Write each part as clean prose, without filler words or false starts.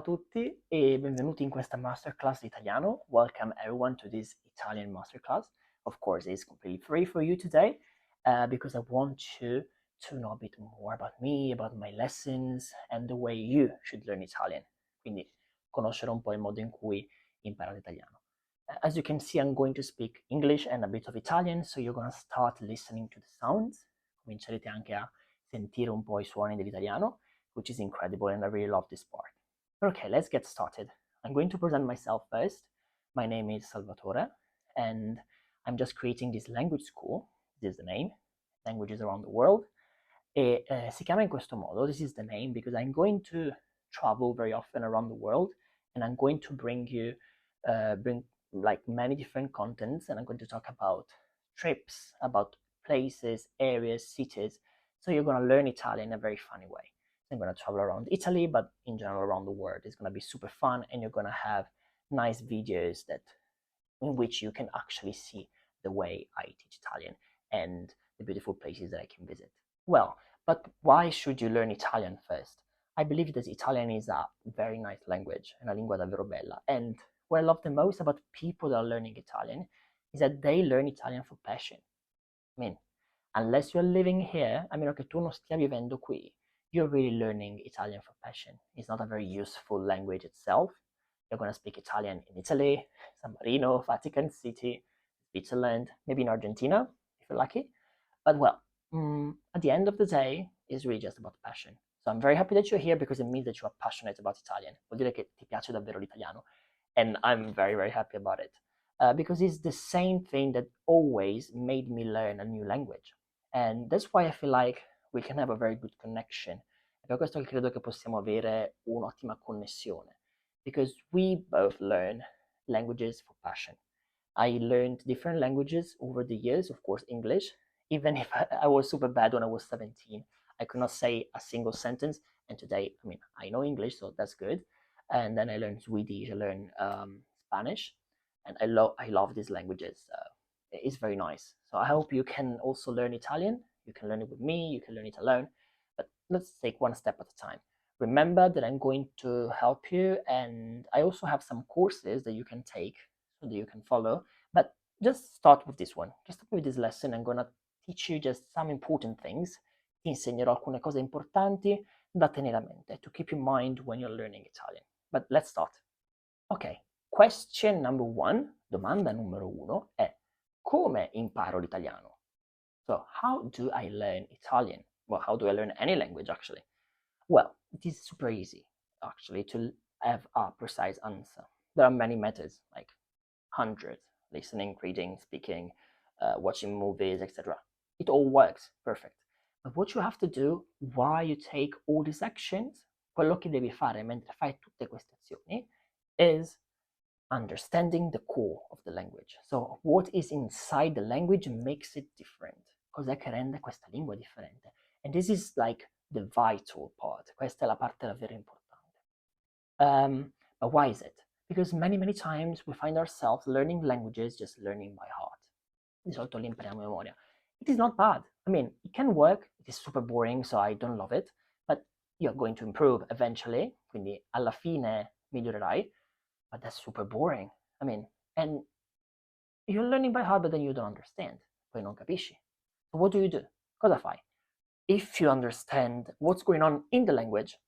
tutti e benvenuti in questa masterclass di italiano. Welcome everyone to this Italian masterclass. Of course, it's completely free for you today because I want you to know a bit more about me, about my lessons and the way you should learn Italian. Quindi conoscere un po' il modo in cui imparare italiano. As you can see, I'm going to speak English and a bit of Italian, so you're going to start listening to the sounds. Comincerete anche a sentire un po' I suoni dell'italiano, which is incredible and I really love this part. Okay, let's get started. I'm going to present myself first. My name is Salvatore and I'm just creating this language school. This is the name, Languages Around the World. E si chiama in questo modo, this is the name, because I'm going to travel very often around the world and I'm going to bring like many different contents, and I'm going to talk about trips, about places, areas, cities. So you're going to learn Italian in a very funny way. So I'm going to travel around Italy, but in general around the world. It's going to be super fun, and you're going to have nice videos in which you can actually see the way I teach Italian and the beautiful places that I can visit. Well, but why should you learn Italian first? I believe that Italian is a very nice language, una lingua davvero bella, and what I love the most about people that are learning Italian is that they learn Italian for passion. I mean, unless you're living here, a meno che tu non stia vivendo qui, you're really learning Italian for passion. It's not a very useful language itself. You're going to speak Italian in Italy, San Marino, Vatican City, Switzerland, maybe in Argentina, if you're lucky. But well, at the end of the day, it's really just about passion. So I'm very happy that you're here because it means that you are passionate about Italian. Vuol dire che ti piace davvero l'italiano. And I'm very, very happy about it. Because it's the same thing that always made me learn a new language. And that's why I feel like we can have a very good connection. È per questo che credo che possiamo avere un'ottima connessione. Because we both learn languages for passion. I learned different languages over the years, of course, English. Even if I was super bad when I was 17, I could not say a single sentence. And today, I mean, I know English, so that's good. And then I learned Swedish, I learned Spanish, and I love these languages. It's very nice. So I hope you can also learn Italian. You can learn it with me, you can learn it alone, but let's take one step at a time. Remember that I'm going to help you, and I also have some courses that you can take so that you can follow, but just start with this one. Just start with this lesson. I'm gonna teach you just some important things. Ti insegnerò alcune cose importanti da tenere a mente, to keep in mind when you're learning Italian. But let's start. Ok, question number one, domanda numero uno è: come imparo l'italiano? So, how do I learn Italian? Well, how do I learn any language, actually? Well, it is super easy, actually, to have a precise answer. There are many methods, like hundreds: listening, reading, speaking, watching movies, etc. It all works perfect. But what you have to do while you take all these actions, quello che devi fare mentre fai tutte queste azioni, is understanding the core of the language. So what is inside the language makes it different. Cos'è che rende questa lingua differente? And this is like the vital part. Questa è la parte davvero importante. But why is it? Because many times we find ourselves learning languages just learning by heart. Di solito li impariamo a memoria. It is not bad. I mean, it can work. It is super boring, so I don't love it. But you're going to improve eventually. Quindi alla fine migliorerai. But that's super boring. I mean, and you're learning by heart, but then you don't understand. Poi non capisci. So what do? Cosa fai? If you understand what's going on in the language,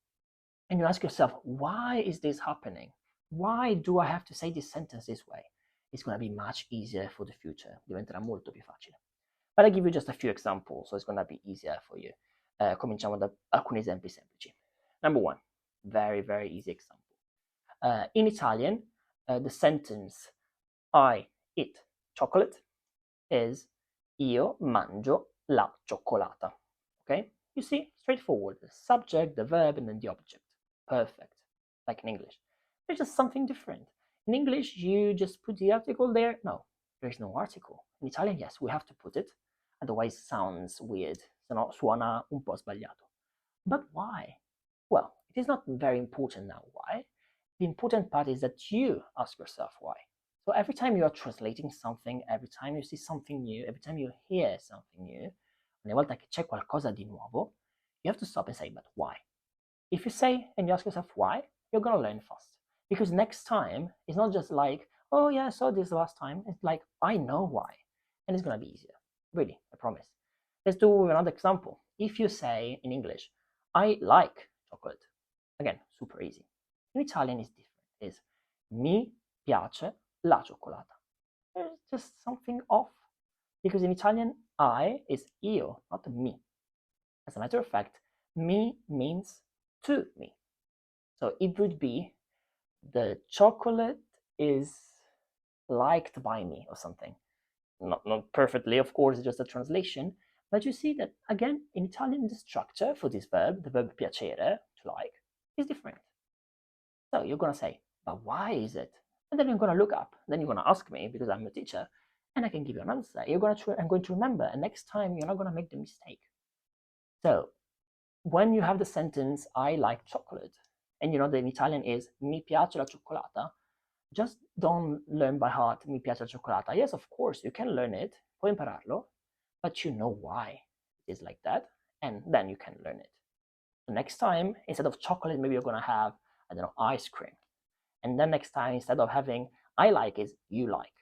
and you ask yourself, why is this happening? Why do I have to say this sentence this way? It's going to be much easier for the future. Diventerà molto più facile. But I give you just a few examples, so it's going to be easier for you. Cominciamo da alcuni esempi semplici. Number one, very, very easy example. In Italian, the sentence I eat chocolate is io mangio la cioccolata. Okay? You see, straightforward. The subject, the verb, and then the object. Perfect. Like in English. There's just something different. In English, you just put the article there. No, there's no article. In Italian, yes, we have to put it. Otherwise, it sounds weird. Se no, suona un po' sbagliato. But why? Well, it is not very important now why. The important part is that you ask yourself why. So every time you are translating something, every time you see something new, every time you hear something new, ogni volta che c'è qualcosa di nuovo, you have to stop and say, but why? If you say and you ask yourself why, you're gonna learn fast. Because next time it's not just like, oh yeah, I saw this last time. It's like I know why, and it's gonna be easier. Really, I promise. Let's do another example. If you say in English, I like chocolate, again, super easy. In Italian, it's different. It's mi piace la cioccolata. There's just something off because in Italian, I is io, not me. As a matter of fact, me means to me. So it would be the chocolate is liked by me or something. Not perfectly, of course, it's just a translation. But you see that again in Italian, the structure for this verb, the verb piacere, to like, is different. So you're gonna say, but why is it? And then you're gonna look up. Then you're gonna ask me because I'm a teacher, and I can give you an answer. I'm going to remember, and next time you're not gonna make the mistake. So when you have the sentence "I like chocolate," and you know that in Italian is "mi piace la cioccolata," just don't learn by heart "mi piace la cioccolata." Yes, of course you can learn it, puoi impararlo, but you know why it is like that, and then you can learn it. The next time, instead of chocolate, maybe you're gonna have, I don't know, ice cream. And then next time, instead of having I like, is you like,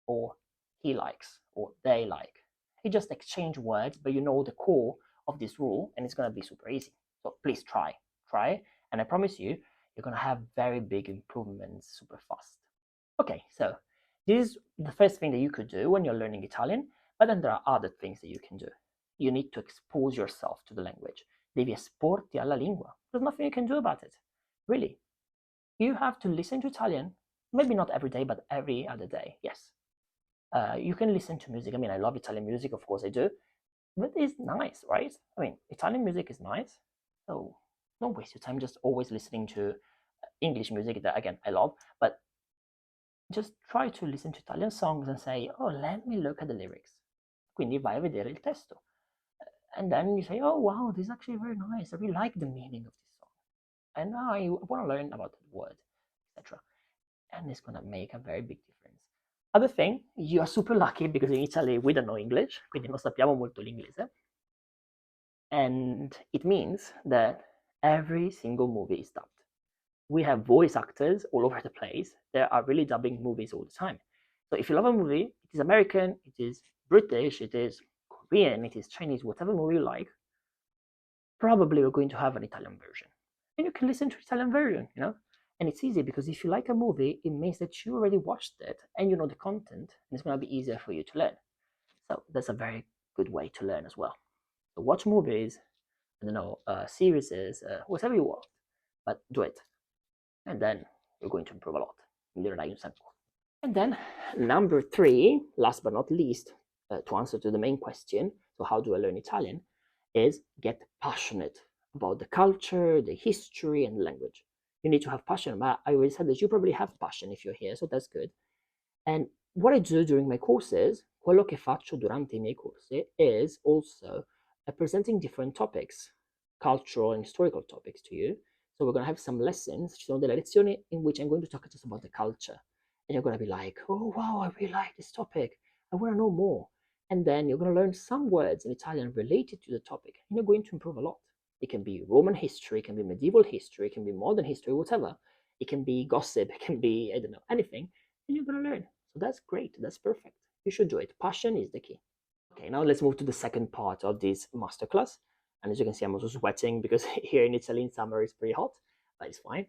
or he likes, or they like. You just exchange words, but you know the core of this rule, and it's gonna be super easy. So please try, and I promise you, you're gonna have very big improvements super fast. Okay, so this is the first thing that you could do when you're learning Italian, but then there are other things that you can do. You need to expose yourself to the language. Devi esporti alla lingua. There's nothing you can do about it. Really, you have to listen to Italian, maybe not every day, but every other day. Yes. You can listen to music. I mean, I love Italian music, of course I do, but it's nice, right? I mean, Italian music is nice. So don't waste your time just always listening to English music that, again, I love, but just try to listen to Italian songs and say, oh, let me look at the lyrics. Quindi vai a vedere il testo. And then you say, oh, wow, this is actually very nice. I really like the meaning of this song. And now I want to learn about the word, etc. And it's gonna make a very big difference. Other thing, you are super lucky because in Italy we don't know English, quindi non sappiamo molto l'inglese. And it means that every single movie is dubbed. We have voice actors all over the place that are really dubbing movies all the time. So if you love a movie, it is American, it is British, it is Korean, it is Chinese, whatever movie you like, probably we're going to have an Italian version. And you can listen to Italian version, you know? And it's easy because if you like a movie, it means that you already watched it and you know the content, and it's going to be easier for you to learn. So that's a very good way to learn as well. So watch movies, I don't know, series, whatever you want, but do it. And then you're going to improve a lot. And then number 3, last but not least, to answer to the main question, so how do I learn Italian, is get passionate about the culture, the history, and the language. You need to have passion. But I already said that you probably have passion if you're here, so that's good. And what I do during my courses, quello che faccio durante I miei corsi, is also presenting different topics, cultural and historical topics to you. So we're going to have some lessons, ci sono delle lezioni in which I'm going to talk just about the culture. And you're going to be like, oh, wow, I really like this topic. I want to know more. And then you're going to learn some words in Italian related to the topic. And you're going to improve a lot. It can be Roman history, it can be medieval history, it can be modern history, whatever. It can be gossip, it can be, I don't know, anything. And you're going to learn. So that's great. That's perfect. You should do it. Passion is the key. Okay, now let's move to the second part of this masterclass. And as you can see, I'm also sweating because here in Italy in summer it's pretty hot, but it's fine.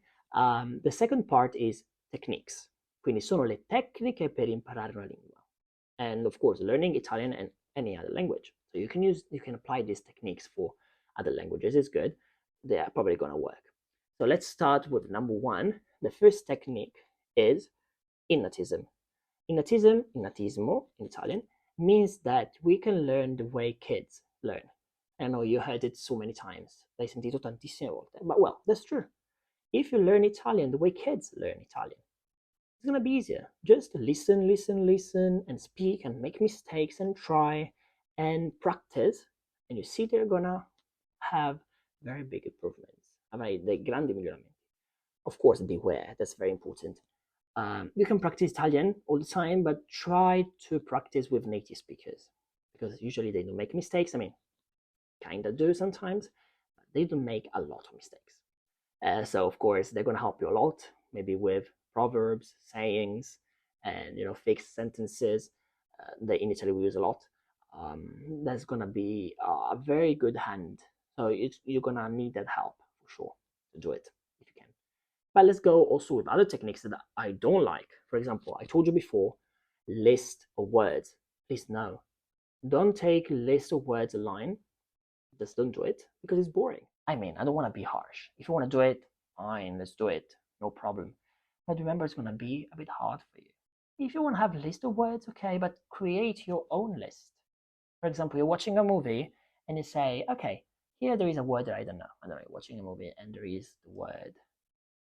The second part is techniques. Quindi sono le tecniche per imparare una lingua. And of course, learning Italian and any other language. So you can apply these techniques for other languages. It's good. They are probably going to work. So let's start with number 1. The first technique is innatism. Innatismo in Italian, means that we can learn the way kids learn. I know you heard it so many times. L'hai sentito tantissime volte. But well, that's true. If you learn Italian the way kids learn Italian, it's gonna be easier. Just listen, and speak and make mistakes and try and practice, and you see they're gonna have very big improvements. Avrai dei grandi miglioramenti. Of course, beware. That's very important. You can practice Italian all the time, but try to practice with native speakers because usually they don't make mistakes. I mean, kind of do sometimes, but they don't make a lot of mistakes. So of course they're going to help you a lot, maybe with proverbs, sayings, and fixed sentences that in Italy we use a lot. That's going to be a very good hand. So you're going to need that help for sure to do it if you can. But let's go also with other techniques that I don't like. For example, I told you before, list of words. Please no, don't take list of words a line. Just don't do it because it's boring. I mean, I don't want to be harsh. If you want to do it, fine, let's do it. No problem. But remember, it's going to be a bit hard for you. If you want to have a list of words, okay, but create your own list. For example, you're watching a movie and you say, okay, here there is a word that I don't know. I don't know, you're watching a movie and there is the word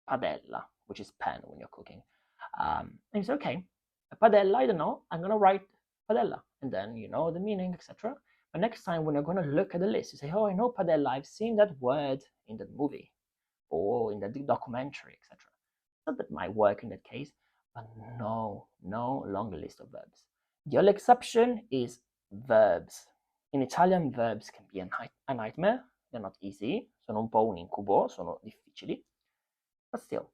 padella, which is pan when you're cooking. And you say, okay, padella, I don't know, I'm going to write padella. And then you know the meaning, etc. But next time when you're going to look at the list, you say, oh, I know padella, I've seen that word in the movie or in the documentary, etc. Not that might work in that case, but no long list of verbs. The only exception is verbs. In Italian, verbs can be a nightmare. They're not easy. Sono un po' un incubo, sono difficili. But still,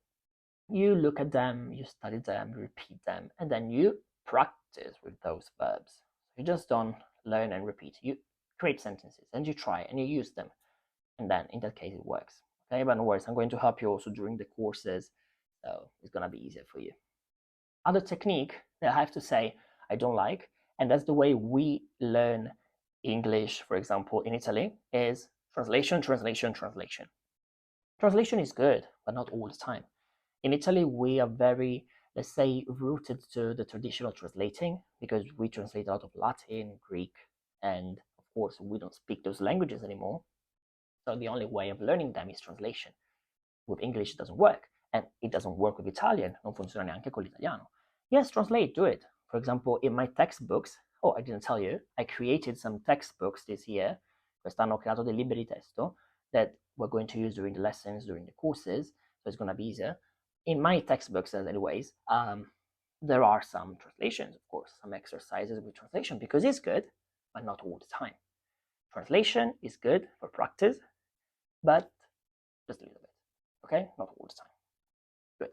you look at them, you study them, repeat them, and then you practice with those verbs. You just don't learn and repeat. You create sentences and you try and you use them. And then in that case, it works. Okay, but no worries, I'm going to help you also during the courses. So it's going to be easier for you. Other technique that I have to say I don't like, and that's the way we learn English, for example, in Italy, is translation, translation, translation. Translation is good, but not all the time. In Italy, we are very, let's say, rooted to the traditional translating because we translate a lot of Latin, Greek, and of course, we don't speak those languages anymore. So the only way of learning them is translation. With English, it doesn't work. And it doesn't work with Italian, non funziona neanche con l'italiano. Yes, translate, do it. For example, in my textbooks, oh, I didn't tell you, I created some textbooks this year. Quest'anno ho creato dei libri di testo that we're going to use during the lessons, during the courses, so it's going to be easier. In my textbooks, anyways, there are some translations, of course, some exercises with translation because it's good, but not all the time. Translation is good for practice, but just a little bit. Okay, not all the time. Good.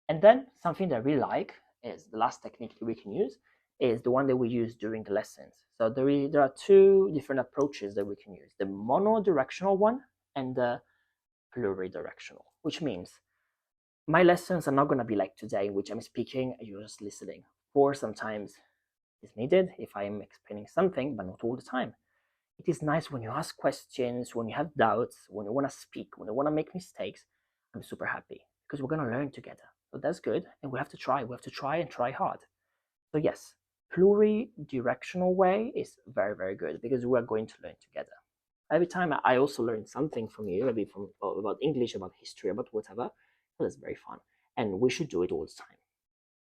And then something that I really like is the last technique that we can use is the one that we use during the lessons. So there are two different approaches that we can use: the monodirectional one and the pluridirectional, which means my lessons are not going to be like today, in which I'm speaking and you're just listening. Or sometimes it's needed if I'm explaining something, but not all the time. It is nice when you ask questions, when you have doubts, when you want to speak, when you want to make mistakes. I'm super happy because we're going to learn together. So that's good. And we have to try. We have to try and try hard. So, yes, pluridirectional way is very, very good because we're going to learn together. Every time I also learn something from you, maybe from about English, about history, about whatever. So that's very fun. And we should do it all the time.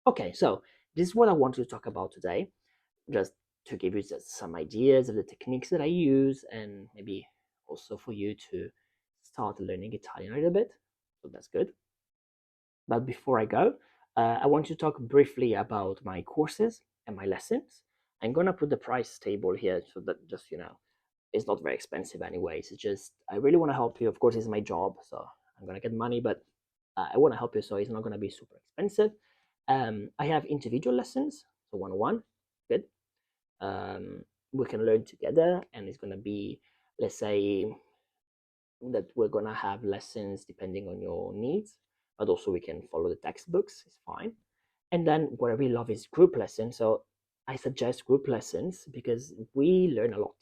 Okay, so this is what I wanted to talk about today. Just to give you some ideas of the techniques that I use and maybe also for you to start learning Italian a little bit. So that's good. But before I go, I want to talk briefly about my courses and my lessons. I'm gonna put the price table here so that just it's not very expensive anyways. It's just I really want to help you. Of course, it's my job, so I'm gonna get money, but I want to help you, so it's not gonna be super expensive. I have individual lessons, so one-on-one, good. We can learn together, and it's gonna be, let's say, that we're gonna have lessons depending on your needs, but also we can follow the textbooks. It's fine. And then what I really love is group lessons. So I suggest group lessons because we learn a lot,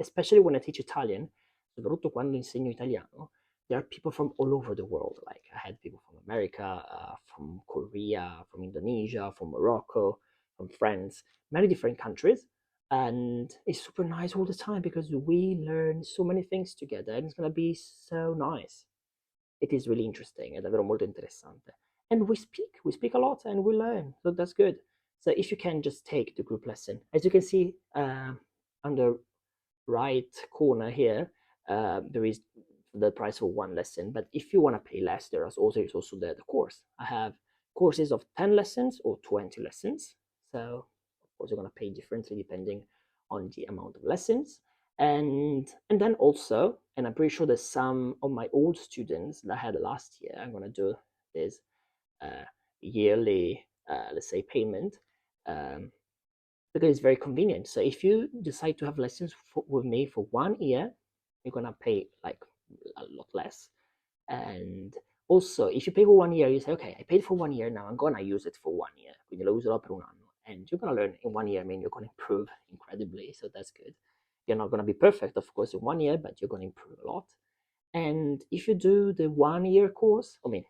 especially when I teach Italian. Soprattutto quando insegno italiano, there are people from all over the world. Like I had people from America, from Korea, from Indonesia, from Morocco, from France, many different countries. And it's super nice all the time because we learn so many things together and it's going to be so nice. It is really interesting, è davvero molto interessante. And we speak a lot and we learn, so that's good. So if you can just take the group lesson, as you can see on the right corner here, there is the price for one lesson. But if you want to pay less, there's also the course. I have courses of 10 lessons or 20 lessons. So of course you're going to pay differently depending on the amount of lessons. And then also, and I'm pretty sure that some of my old students that I had last year, I'm gonna do this uh, yearly, let's say, payment, um, because it's very convenient. So if you decide to have lessons with me for 1 year, you're gonna pay like a lot less. And also, if you pay for 1 year, you say, okay, I paid for 1 year, now I'm gonna use it for 1 year. Quindi lo userò per un anno. And you're gonna learn in 1 year. I mean, you're gonna improve incredibly, so that's good. You're not gonna be perfect, of course, in 1 year, but you're gonna improve a lot. And if you do the 1 year course, I mean,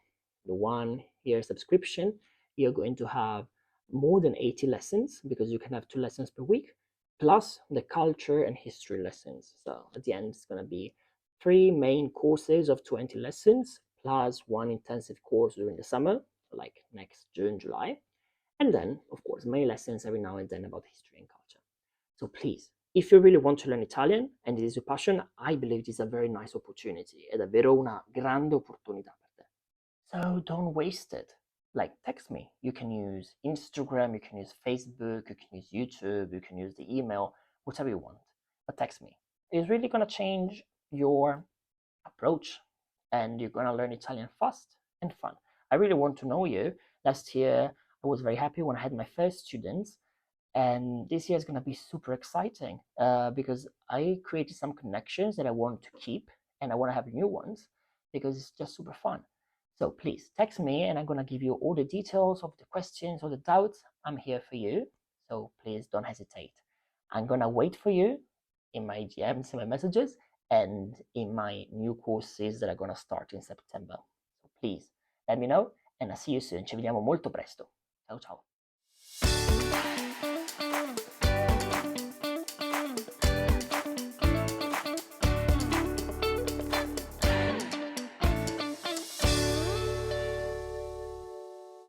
the 1 year subscription, you're going to have more than 80 lessons because you can have 2 lessons per week, plus the culture and history lessons. So at the end, it's going to be 3 main courses of 20 lessons, plus one intensive course during the summer, like next June, July. And then, of course, many lessons every now and then about history and culture. So please, if you really want to learn Italian and it is your passion, I believe this is a very nice opportunity. È davvero una grande opportunità per te. So don't waste it. Like text me. You can use Instagram, you can use Facebook, you can use YouTube, you can use the email, whatever you want. But text me. It's really gonna change your approach and you're gonna learn Italian fast and fun. I really want to know you. Last year I was very happy when I had my first students, and this year is going to be super exciting because I created some connections that I want to keep and I want to have new ones because it's just super fun. So please text me and I'm going to give you all the details of the questions or the doubts. I'm here for you. So please don't hesitate. I'm going to wait for you in my DMs, in my messages, and in my new courses that are going to start in September. So please let me know and I'll see you soon. Ci vediamo molto presto. Ciao ciao.